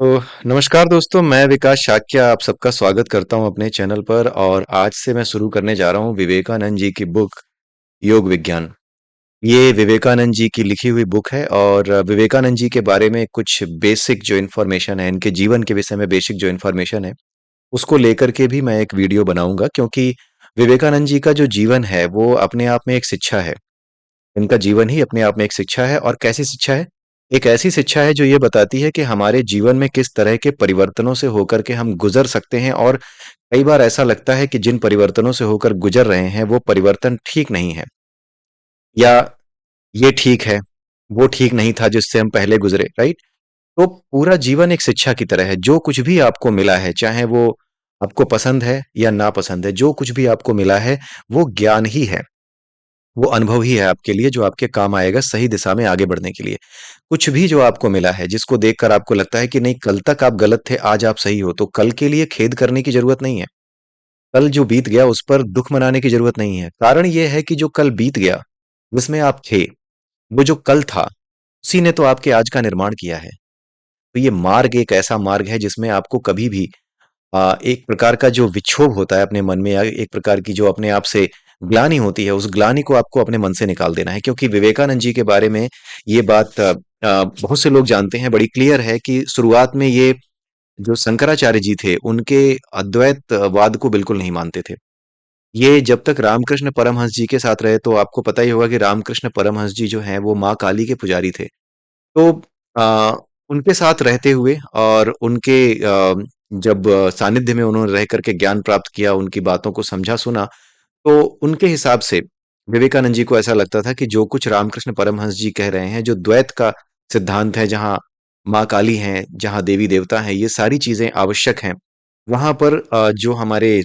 तो नमस्कार दोस्तों, मैं विकास शाक्या आप सबका स्वागत करता हूं अपने चैनल पर। और आज से मैं शुरू करने जा रहा हूं विवेकानंद जी की बुक योग विज्ञान। ये विवेकानंद जी की लिखी हुई बुक है और विवेकानंद जी के बारे में कुछ बेसिक जो इन्फॉर्मेशन है, इनके जीवन के विषय में बेसिक जो इन्फॉर्मेशन है, उसको लेकर के भी मैं एक वीडियो बनाऊंगा। क्योंकि विवेकानंद जी का जो जीवन है वो अपने आप में एक शिक्षा है। इनका जीवन ही अपने आप में एक शिक्षा है। और कैसी शिक्षा है? एक ऐसी शिक्षा है जो ये बताती है कि हमारे जीवन में किस तरह के परिवर्तनों से होकर के हम गुजर सकते हैं। और कई बार ऐसा लगता है कि जिन परिवर्तनों से होकर गुजर रहे हैं वो परिवर्तन ठीक नहीं है, या ये ठीक है, वो ठीक नहीं था जिससे हम पहले गुजरे, राइट? तो पूरा जीवन एक शिक्षा की तरह है। जो कुछ भी आपको मिला है, चाहे वो आपको पसंद है या ना पसंद है, जो कुछ भी आपको मिला है वो ज्ञान ही है। वो अनुभव ही है आपके लिए, जो आपके काम आएगा सही दिशा में आगे बढ़ने के लिए। कुछ भी जो आपको मिला है, जिसको देखकर आपको लगता है कि नहीं, कल तक आप गलत थे, आज आप सही हो, तो कल के लिए खेद करने की जरूरत नहीं है। कल जो बीत गया उस पर दुख मनाने की जरूरत नहीं है। कारण ये है कि जो कल बीत गया, जिसमें आप थे, वो जो कल था, उसी ने तो आपके आज का निर्माण किया है। तो ये मार्ग एक ऐसा मार्ग है जिसमें आपको कभी भी एक प्रकार का जो विक्षोभ होता है अपने मन में, या एक प्रकार की जो अपने आप से ग्लानि होती है, उस ग्लानि को आपको अपने मन से निकाल देना है। क्योंकि विवेकानंद जी के बारे में ये बात बहुत से लोग जानते हैं, बड़ी क्लियर है कि शुरुआत में ये जो शंकराचार्य जी थे, उनके अद्वैतवाद को बिल्कुल नहीं मानते थे। ये जब तक रामकृष्ण परमहंस जी के साथ रहे, तो आपको पता ही होगा कि रामकृष्ण परमहंस जी जो हैं वो माँ काली के पुजारी थे। तो अ, उनके साथ रहते हुए और उनके जब सानिध्य में उन्होंने रह करके ज्ञान प्राप्त किया, उनकी बातों को समझा सुना, तो उनके हिसाब से विवेकानंद जी को ऐसा लगता था कि जो कुछ रामकृष्ण परमहंस जी कह रहे हैं, जो द्वैत का सिद्धांत है, जहाँ माँ काली हैं, जहाँ देवी देवता हैं, ये सारी चीजें आवश्यक हैं। वहां पर जो हमारे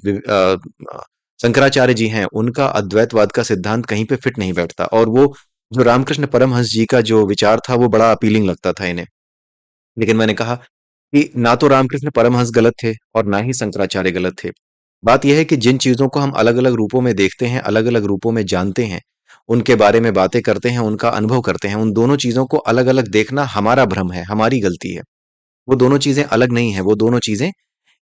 शंकराचार्य जी हैं, उनका अद्वैतवाद का सिद्धांत कहीं पे फिट नहीं बैठता। और वो जो रामकृष्ण परमहंस जी का जो विचार था वो बड़ा अपीलिंग लगता था इन्हें। लेकिन मैंने कहा कि ना तो रामकृष्ण परमहंस गलत थे और ना ही शंकराचार्य गलत थे। बात यह है कि जिन चीजों को हम अलग अलग रूपों में देखते हैं, अलग अलग रूपों में जानते हैं, उनके बारे में बातें करते हैं, उनका अनुभव करते हैं, उन दोनों चीजों को अलग अलग देखना हमारा भ्रम है, हमारी गलती है। वो दोनों चीजें अलग नहीं है, वो दोनों चीजें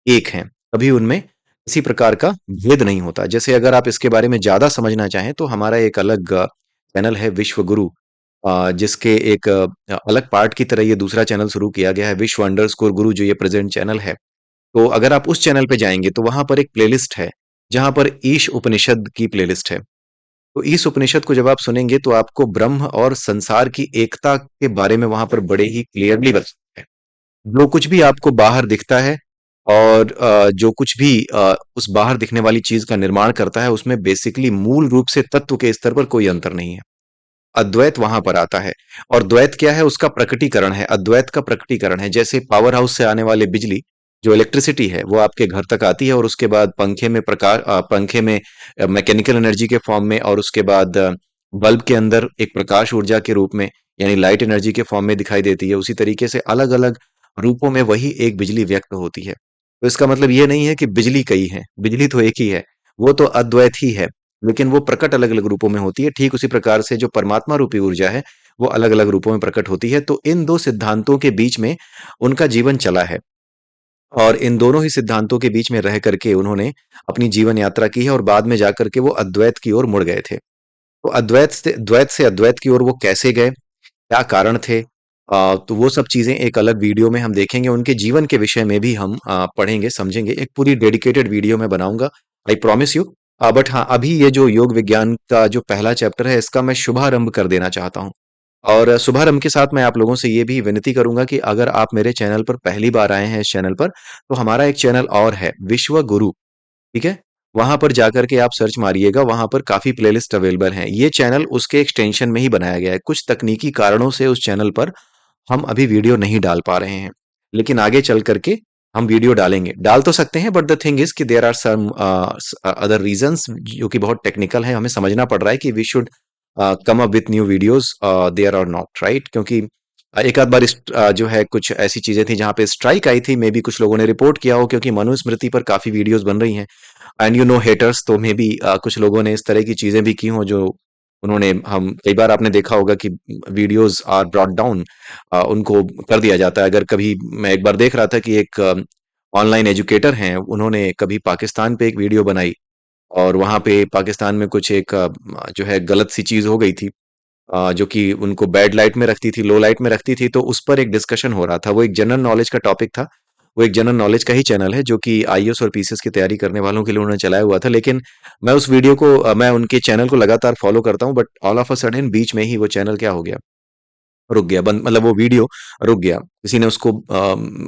एक हैं। कभी उनमें किसी प्रकार का भेद नहीं होता। जैसे अगर आप इसके बारे में ज्यादा समझना चाहें, तो हमारा एक अलग चैनल है विश्व गुरु, जिसके एक अलग पार्ट की तरह ये दूसरा चैनल शुरू किया गया है, विश्व अंडरस्कोर गुरु, जो ये प्रेजेंट चैनल है। तो अगर आप उस चैनल पे जाएंगे तो वहां पर एक प्लेलिस्ट है, जहां पर ईश उपनिषद की प्लेलिस्ट है। तो ईश उपनिषद को जब आप सुनेंगे तो आपको ब्रह्म और संसार की एकता के बारे में वहां पर बड़े ही क्लियरली बताया है। जो कुछ भी आपको बाहर दिखता है और जो कुछ भी उस बाहर दिखने वाली चीज का निर्माण करता है, उसमें बेसिकली मूल रूप से तत्व के स्तर पर कोई अंतर नहीं है। अद्वैत वहां पर आता है। और द्वैत क्या है? उसका प्रकटीकरण है, अद्वैत का प्रकटीकरण है। जैसे पावर हाउस से आने वाले बिजली, जो इलेक्ट्रिसिटी है, वो आपके घर तक आती है और उसके बाद पंखे में मैकेनिकल एनर्जी के फॉर्म में, और उसके बाद बल्ब के अंदर एक प्रकाश ऊर्जा के रूप में, यानी लाइट एनर्जी के फॉर्म में दिखाई देती है। उसी तरीके से अलग अलग रूपों में वही एक बिजली व्यक्त होती है। तो इसका मतलब ये नहीं है कि बिजली कई है, बिजली तो एक ही है, वो तो अद्वैत ही है। लेकिन वो प्रकट अलग अलग रूपों में होती है। ठीक उसी प्रकार से जो परमात्मा रूपी ऊर्जा है, वो अलग अलग रूपों में प्रकट होती है। तो इन दो सिद्धांतों के बीच में उनका जीवन चला है। और इन दोनों ही सिद्धांतों के बीच में रह करके उन्होंने अपनी जीवन यात्रा की है, और बाद में जाकर के वो अद्वैत की ओर मुड़ गए थे। तो द्वैत से अद्वैत की ओर वो कैसे गए, क्या कारण थे, तो वो सब चीजें एक अलग वीडियो में हम देखेंगे। उनके जीवन के विषय में भी हम पढ़ेंगे, समझेंगे। एक पूरी डेडिकेटेड वीडियो में बनाऊंगा, आई प्रॉमिस यू। बट हाँ, अभी ये जो योग विज्ञान का जो पहला चैप्टर है, इसका मैं शुभारंभ कर देना चाहता हूँ। और शुभारंभ के साथ मैं आप लोगों से ये भी विनती करूंगा कि अगर आप मेरे चैनल पर पहली बार आए हैं, इस चैनल पर, तो हमारा एक चैनल और है, विश्व गुरु। ठीक है? वहां पर जाकर के आप सर्च मारिएगा, वहां पर काफी प्लेलिस्ट अवेलेबल हैं। ये चैनल उसके एक्सटेंशन में ही बनाया गया है। कुछ तकनीकी कारणों से उस चैनल पर हम अभी वीडियो नहीं डाल पा रहे हैं, लेकिन आगे चल करके हम वीडियो डालेंगे। डाल तो सकते हैं, बट द थिंग इज कि there are some other reasons जो कि बहुत टेक्निकल है। हमें समझना पड़ रहा है कि we should come up with new videos there or not, right? क्योंकि एक आध बार जो है कुछ ऐसी चीजें थी जहां पे स्ट्राइक आई थी, मे बी कुछ लोगों ने रिपोर्ट किया हो, क्योंकि मनुस्मृति पर काफी वीडियोस बन रही हैं। एंड यू नो हेटर्स, तो मे बी कुछ लोगों ने इस तरह की चीजें भी की हों जो उन्होंने हम कई बार आपने देखा होगा कि वीडियोस आर ब्रॉट डाउन, उनको कर दिया जाता है। अगर कभी मैं एक बार देख रहा था कि एक ऑनलाइन एजुकेटर हैं, उन्होंने कभी पाकिस्तान पे एक वीडियो बनाई और वहाँ पे पाकिस्तान में कुछ एक जो है गलत सी चीज़ हो गई थी, जो कि उनको बैड लाइट में रखती थी, लो लाइट में रखती थी, तो उस पर एक डिस्कशन हो रहा था। वो एक जनरल नॉलेज का टॉपिक था। वो एक जनरल नॉलेज का ही चैनल है जो कि आईएएस और पीसीएस की तैयारी करने वालों के लिए उन्होंने चलाया हुआ था। लेकिन मैं उस वीडियो को मैं उनके चैनल को लगातार फॉलो करता हूँ, but all of a sudden बीच में ही वो चैनल क्या हो गया, रुक गया, बंद, मतलब वो वीडियो रुक गया। किसी ने उसको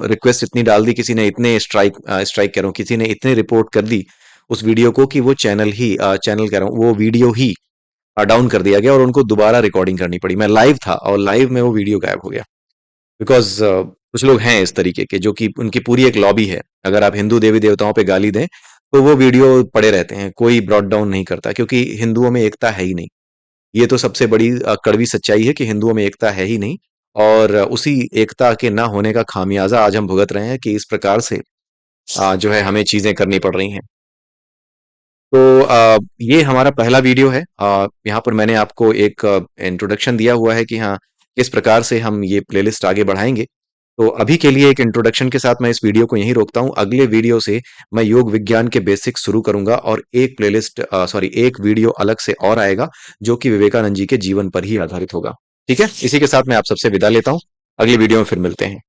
रिक्वेस्ट इतनी डाल दी, किसी ने इतने स्ट्राइक कह रहा हूँ, किसी ने इतने रिपोर्ट कर दी उस वीडियो को कि वो चैनल कह रहा हूँ, वो वीडियो ही डाउन कर दिया गया और उनको दोबारा रिकॉर्डिंग करनी पड़ी। मैं लाइव था और लाइव में वो वीडियो गायब हो गया। बिकॉज कुछ लोग हैं इस तरीके के जो कि उनकी पूरी एक लॉबी है। अगर आप हिंदू देवी देवताओं पे गाली दें तो वो वीडियो पड़े रहते हैं, कोई ब्रॉट डाउन नहीं करता, क्योंकि हिंदुओं में एकता है ही नहीं। ये तो सबसे बड़ी कड़वी सच्चाई है कि हिंदुओं में एकता है ही नहीं। और उसी एकता के ना होने का खामियाजा आज हम भुगत रहे हैं कि इस प्रकार से जो है हमें चीजें करनी पड़ रही हैं। तो ये हमारा पहला वीडियो है। यहाँ पर मैंने आपको एक इंट्रोडक्शन दिया हुआ है कि हाँ, किस प्रकार से हम ये प्लेलिस्ट आगे बढ़ाएंगे। तो अभी के लिए एक इंट्रोडक्शन के साथ मैं इस वीडियो को यहीं रोकता हूँ। अगले वीडियो से मैं योग विज्ञान के बेसिक्स शुरू करूंगा और एक प्लेलिस्ट सॉरी एक वीडियो अलग से और आएगा जो कि विवेकानंद जी के जीवन पर ही आधारित होगा। ठीक है, इसी के साथ मैं आप सबसे विदा लेता हूँ। अगली वीडियो में फिर मिलते हैं।